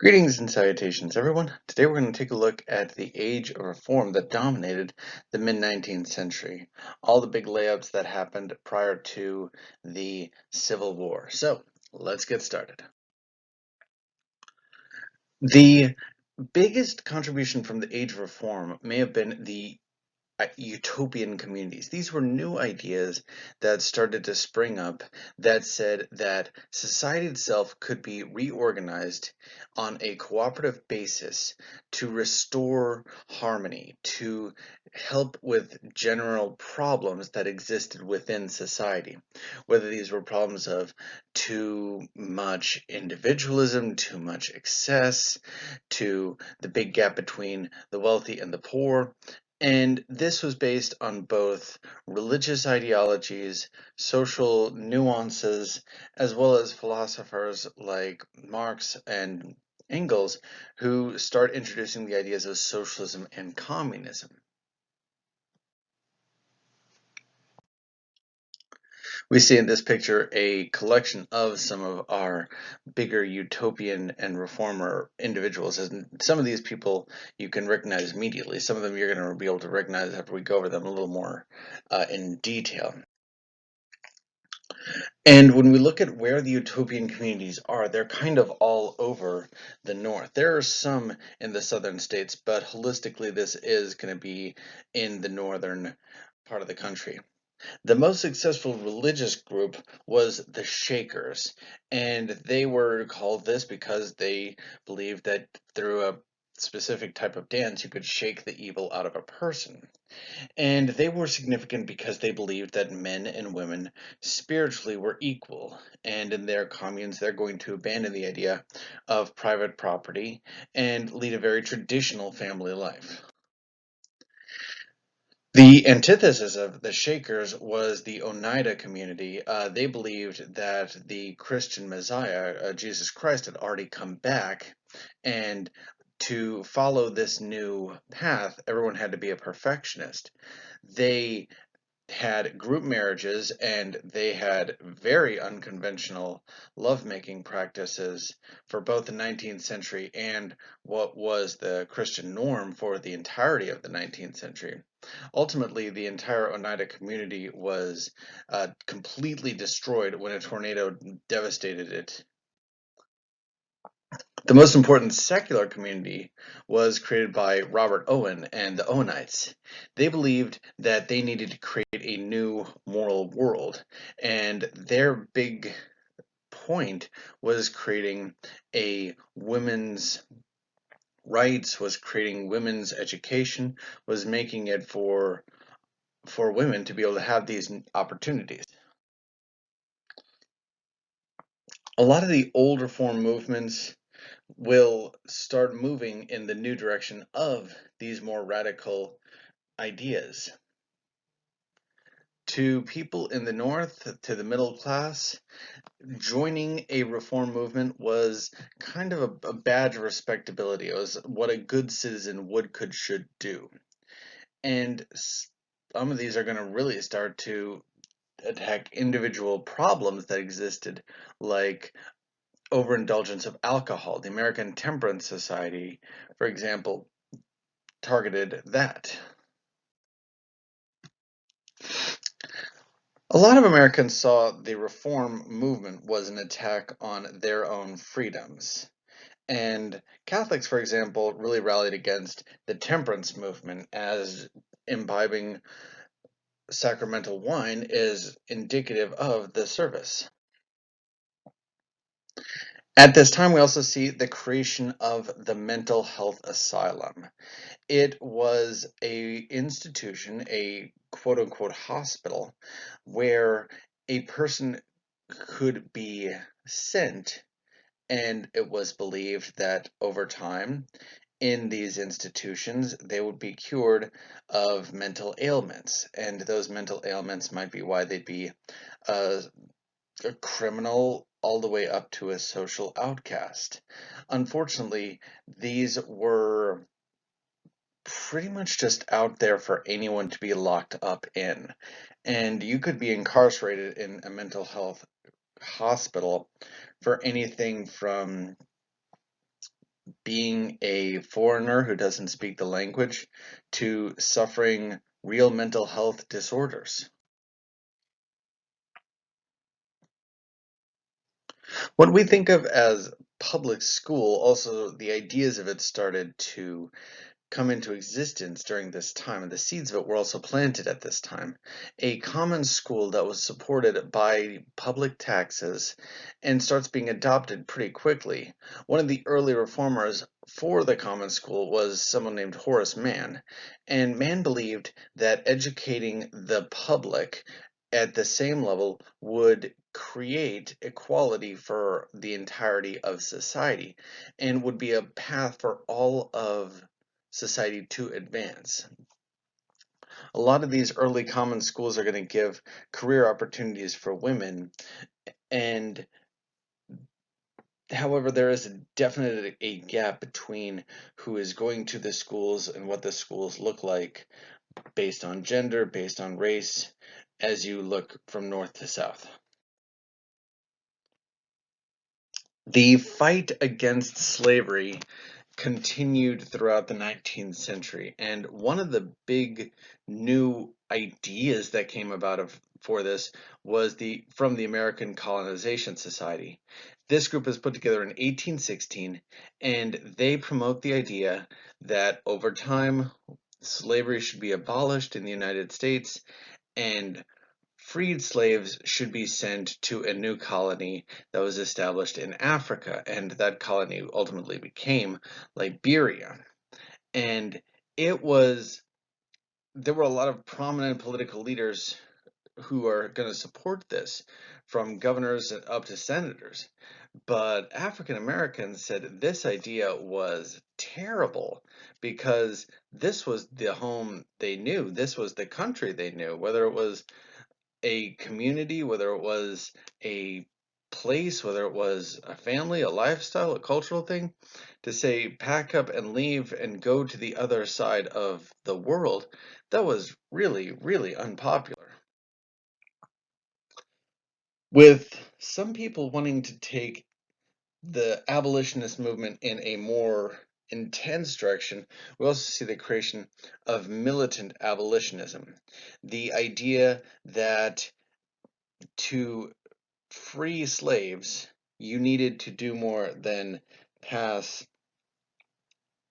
Greetings and salutations, everyone. Today we're going to take a look at the age of reform that dominated the mid-19th century, all the big layups that happened prior to the Civil War. So, let's get started. The biggest contribution from the age of reform may have been the utopian communities. These were new ideas that started to spring up that said that society itself could be reorganized on a cooperative basis to restore harmony, to help with general problems that existed within society, whether these were problems of too much individualism, too much excess, to the big gap between the wealthy and the poor. And this was based on both religious ideologies, social nuances, as well as philosophers like Marx and Engels, who start introducing the ideas of socialism and communism. We see in this picture a collection of some of our bigger utopian and reformer individuals. And some of these people you can recognize immediately. Some of them you're going to be able to recognize after we go over them a little more in detail. And when we look at where the utopian communities are, they're kind of all over the north. There are some in the southern states, but holistically, this is going to be in the northern part of the country. The most successful religious group was the Shakers, and they were called this because they believed that through a specific type of dance you could shake the evil out of a person. And they were significant because they believed that men and women spiritually were equal, and in their communes they're going to abandon the idea of private property and lead a very traditional family life. The antithesis of the Shakers was the Oneida community. They believed that the Christian Messiah, Jesus Christ, had already come back, and to follow this new path, everyone had to be a perfectionist. They had group marriages and they had very unconventional lovemaking practices for both the 19th century and what was the Christian norm for the entirety of the 19th century. Ultimately, the entire Oneida community was completely destroyed when a tornado devastated it. The most important secular community was created by Robert Owen and the Owenites. They believed that they needed to create a new moral world, and their big point was creating a women's rights, was creating women's education, was making it for women to be able to have these opportunities. A lot of the old reform movements will start moving in the new direction of these more radical ideas. To people in the North, to the middle class, joining a reform movement was kind of a badge of respectability. It was what a good citizen would, could, should do. And some of these are going to really start to attack individual problems that existed, like overindulgence of alcohol. The American Temperance Society, for example, targeted that. A lot of Americans saw the reform movement was an attack on their own freedoms. And Catholics, for example, really rallied against the temperance movement, as imbibing sacramental wine is indicative of the service. At this time, we also see the creation of the mental health asylum. It was a institution, a quote unquote hospital, where a person could be sent, and it was believed that over time in these institutions they would be cured of mental ailments, and those mental ailments might be why they'd be a, a criminal all the way up to a social outcast. Unfortunately, these were pretty much just out there for anyone to be locked up in. And you could be incarcerated in a mental health hospital for anything from being a foreigner who doesn't speak the language to suffering real mental health disorders. What we think of as public school, also the ideas of it started to come into existence during this time, and the seeds of it were also planted at this time. A common school that was supported by public taxes and starts being adopted pretty quickly. One of the early reformers for the common school was someone named Horace Mann, and Mann believed that educating the public at the same level would create equality for the entirety of society and would be a path for all of society to advance. A lot of these early common schools are going to give career opportunities for women, and however, there is definitely a gap between who is going to the schools and what the schools look like based on gender, based on race, as you look from north to south. The fight against slavery continued throughout the 19th century, and one of the big new ideas that came about for this was from the American Colonization Society. This group was put together in 1816, and they promote the idea that over time slavery should be abolished in the United States and freed slaves should be sent to a new colony that was established in Africa, and that colony ultimately became Liberia. And it was, there were a lot of prominent political leaders who are going to support this, from governors up to senators. But African Americans said this idea was terrible because this was the home they knew, this was the country they knew, whether it was a community, whether it was a place, whether it was a family, a lifestyle, a cultural thing, to say pack up and leave and go to the other side of the world, that was really, really unpopular. With some people wanting to take the abolitionist movement in a more intense direction, we also see the creation of militant abolitionism. The idea that to free slaves, you needed to do more than pass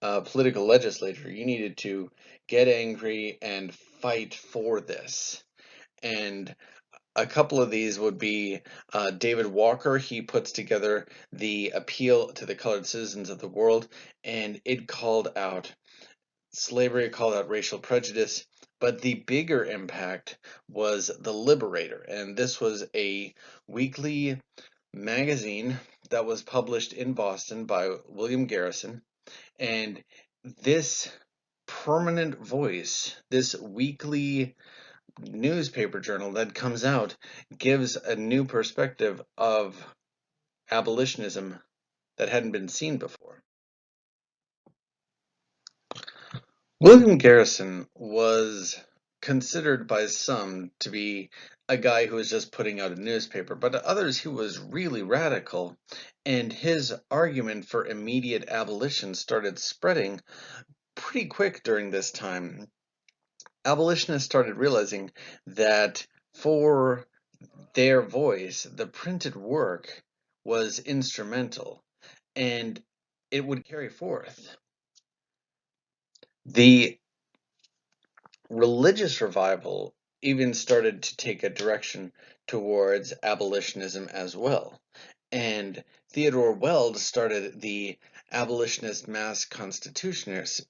a political legislature. You needed to get angry and fight for this. And a couple of these would be David Walker. He puts together the Appeal to the Colored Citizens of the World, and it called out slavery, it called out racial prejudice. But the bigger impact was the Liberator, and this was a weekly magazine that was published in Boston by William Garrison. And this permanent voice, this weekly newspaper journal that comes out, gives a new perspective of abolitionism that hadn't been seen before. William Garrison was considered by some to be a guy who was just putting out a newspaper, but to others he was really radical, and his argument for immediate abolition started spreading pretty quick during this time. Abolitionists started realizing that for their voice, the printed work was instrumental, and it would carry forth. The religious revival even started to take a direction towards abolitionism as well. And Theodore Weld started the Abolitionist Mass Constituency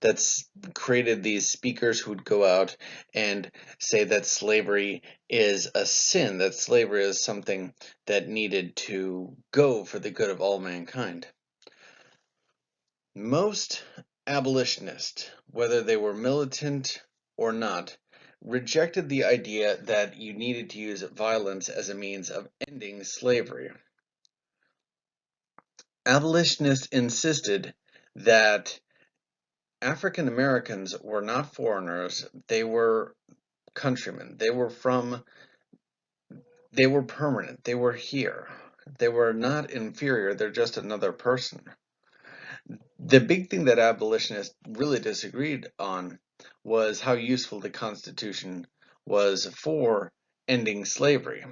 that's created these speakers who would go out and say that slavery is a sin, that slavery is something that needed to go for the good of all mankind. Most abolitionists, whether they were militant or not, rejected the idea that you needed to use violence as a means of ending slavery. Abolitionists insisted that African Americans were not foreigners, they were countrymen. They were permanent, they were here. They were not inferior, they're just another person. The big thing that abolitionists really disagreed on was how useful the Constitution was for ending slavery.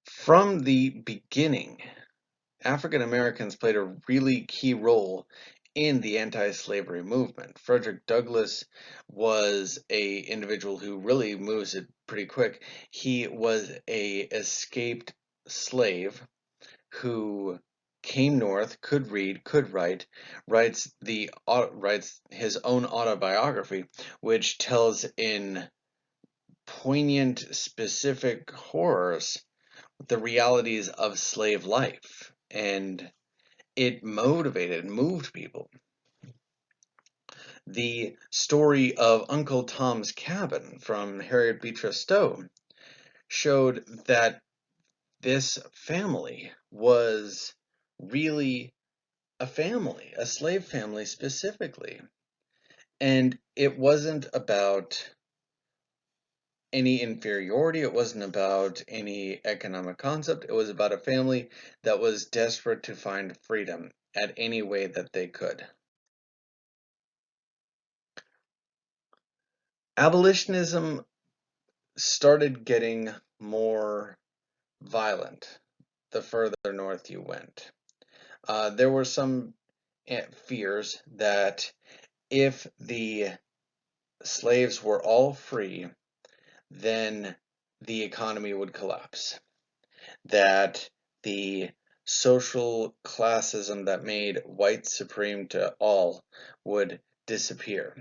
From the beginning, African Americans played a really key role in the anti-slavery movement. Frederick Douglass was a individual who really moves it pretty quick. He was a escaped slave who came north, could read, could write, writes his own autobiography, which tells in poignant, specific horrors the realities of slave life, and it motivated and moved people. The story of Uncle Tom's Cabin from Harriet Beecher Stowe showed that this family was really a family, a slave family specifically. And it wasn't about any inferiority, it wasn't about any economic concept, it was about a family that was desperate to find freedom at any way that they could. Abolitionism started getting more violent the further north you went. There were some fears that if the slaves were all free, then the economy would collapse. That the social classism that made white supreme to all would disappear.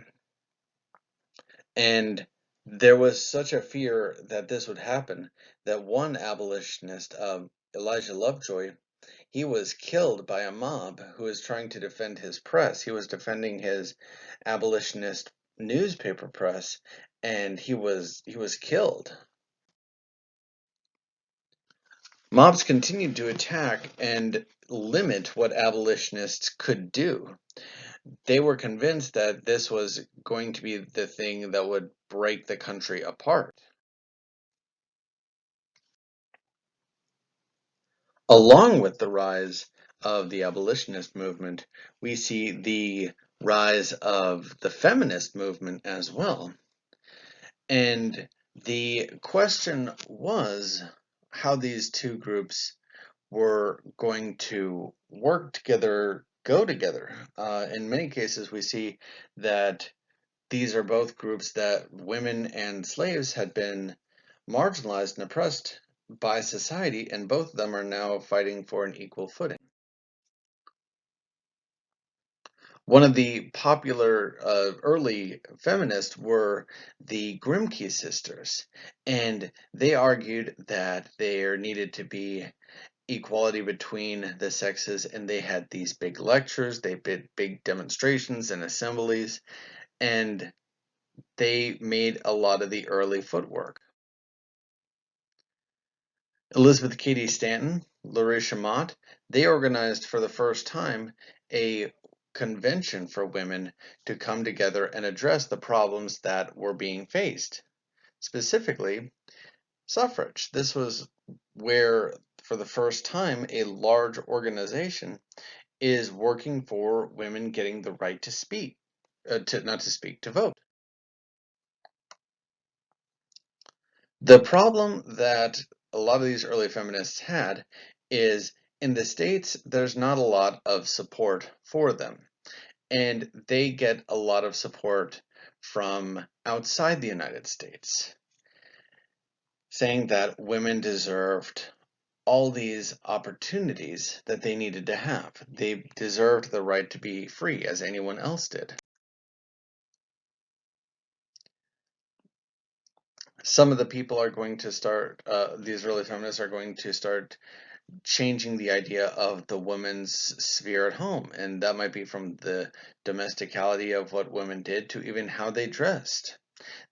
And there was such a fear that this would happen that one abolitionist, Elijah Lovejoy, he was killed by a mob who was trying to defend his press. He was defending his abolitionist newspaper press, and he was killed. Mobs continued to attack and limit what abolitionists could do. They were convinced that this was going to be the thing that would break the country apart. Along with the rise of the abolitionist movement, we see the rise of the feminist movement as well. And the question was how these two groups were going to work together, go together. In many cases, we see that these are both groups that women and slaves had been marginalized and oppressed by society, and both of them are now fighting for an equal footing. One of the popular early feminists were the Grimké Sisters, and they argued that there needed to be equality between the sexes, and they had these big lectures, they did big demonstrations and assemblies, and they made a lot of the early footwork. Elizabeth Cady Stanton, Larisha Mott, they organized for the first time a convention for women to come together and address the problems that were being faced. Specifically, suffrage. This was where, for the first time, a large organization is working for women getting the right to speak, to vote. The problem that a lot of these early feminists had is in the States, there's not a lot of support for them. And they get a lot of support from outside the United States, saying that women deserved all these opportunities that they needed to have. They deserved the right to be free as anyone else did. Some of the people are going to start, these early feminists are going to start changing the idea of the woman's sphere at home. And that might be from the domesticality of what women did to even how they dressed.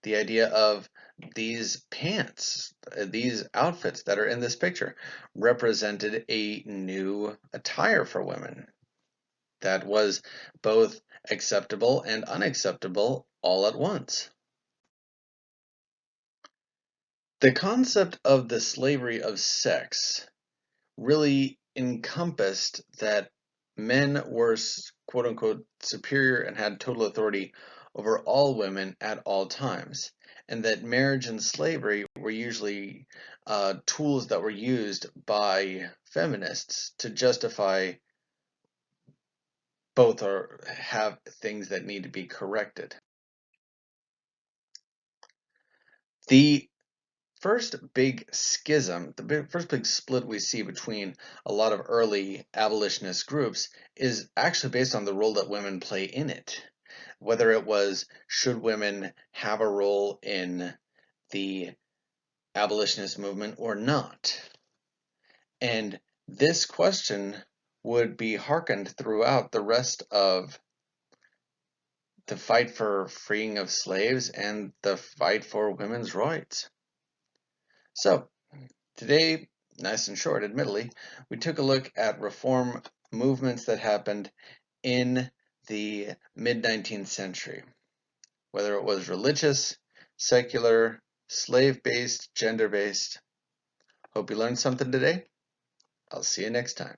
The idea of these pants, these outfits that are in this picture, represented a new attire for women that was both acceptable and unacceptable all at once. The concept of the slavery of sex really encompassed that men were quote unquote superior and had total authority over all women at all times, and that marriage and slavery were usually tools that were used by feminists to justify both or have things that need to be corrected. The first big schism, first big split we see between a lot of early abolitionist groups is actually based on the role that women play in it. Whether it was, should women have a role in the abolitionist movement or not? And this question would be hearkened throughout the rest of the fight for freeing of slaves and the fight for women's rights. So, today, nice and short, admittedly, we took a look at reform movements that happened in the mid-19th century, whether it was religious, secular, slave-based, gender-based. Hope you learned something today. I'll see you next time.